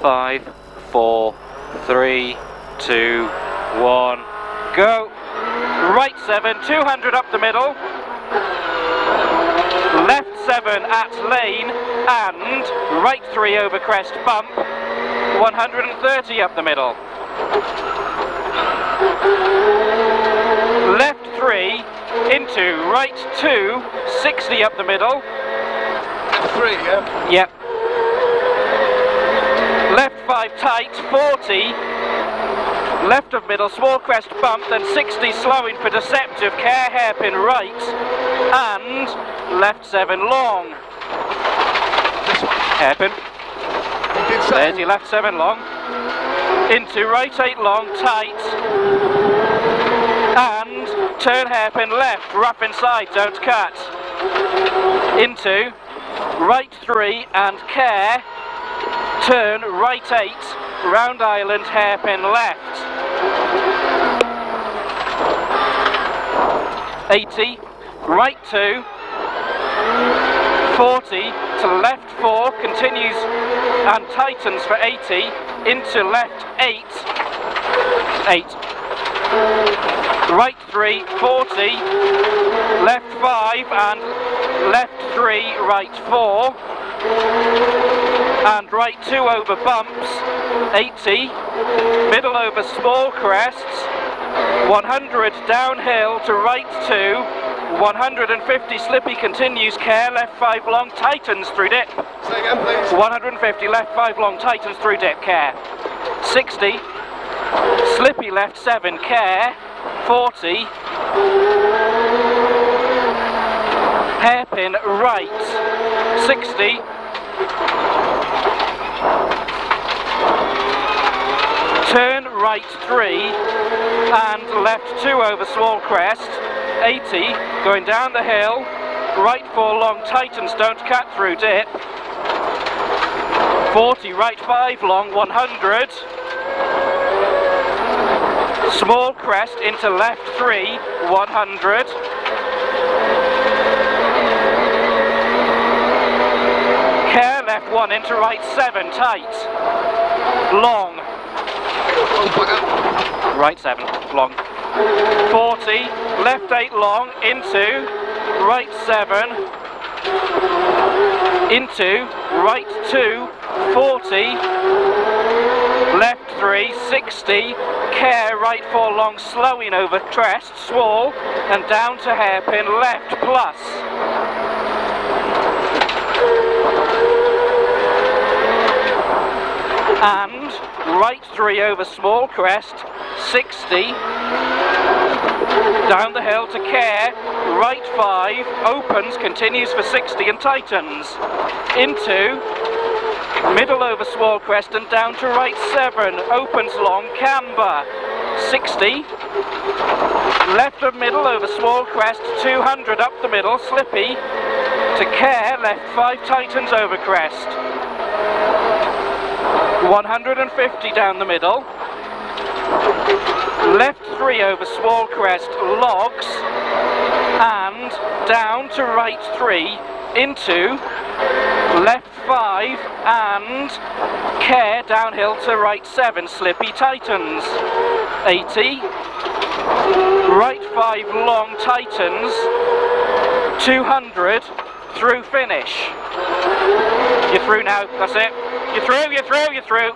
5, 4, 3, 2, 1, go. Right 7, 200 up the middle. Left 7 at lane and right 3 over crest bump, 130 up the middle. Left 3 into right 2, 60 up the middle. Left 3, yeah? Yep. Left 5 tight, 40. Left of middle, small crest bump, then 60 slowing for deceptive, care hairpin right, and left 7 long. This one. Hairpin. There's your left 7 long. Into right 8 long, tight. And turn hairpin left, rough inside, don't cut. Into right 3 and care. Turn right 8, round island, hairpin left. 80, right 2, 40 to left 4, continues and tightens for 80, into left 8, 8, right 3, 40, left 5 and left 3, right 4, and right 2 over bumps, 80, middle over small crests, 100 downhill to right 2, 150 slippy continues, care, left 5 long, tightens through dip. Say again, please. 150 left 5 long, tightens through dip, care. 60, slippy left 7, care, 40, hairpin right, 60, turn right 3 and left 2 over small crest, 80, going down the hill, right 4 long, tightens, don't cut through dip, 40, right 5 long, 100, small crest into left 3, 100, care, left 1 into right 7, tight, long, right 7, long, 40, left 8 long, into, right 7, into, right 2, 40, left 3, 60, care, right 4 long, slowing over crest, swall, and down to hairpin, left plus. And right 3 over small crest, 60, down the hill to care, right 5, opens, continues for 60 and tightens, into, middle over small crest and down to right 7, opens long, camber, 60, left of middle over small crest, 200 up the middle, slippy, to care, left 5, tightens over crest, 150 down the middle, left 3 over small crest, logs, and down to right 3, into, left 5, and care, downhill to right 7, slippy, tightens, 80, right 5 long, tightens, 200, through finish. You're through now, that's it. You're through, you're through, you're through.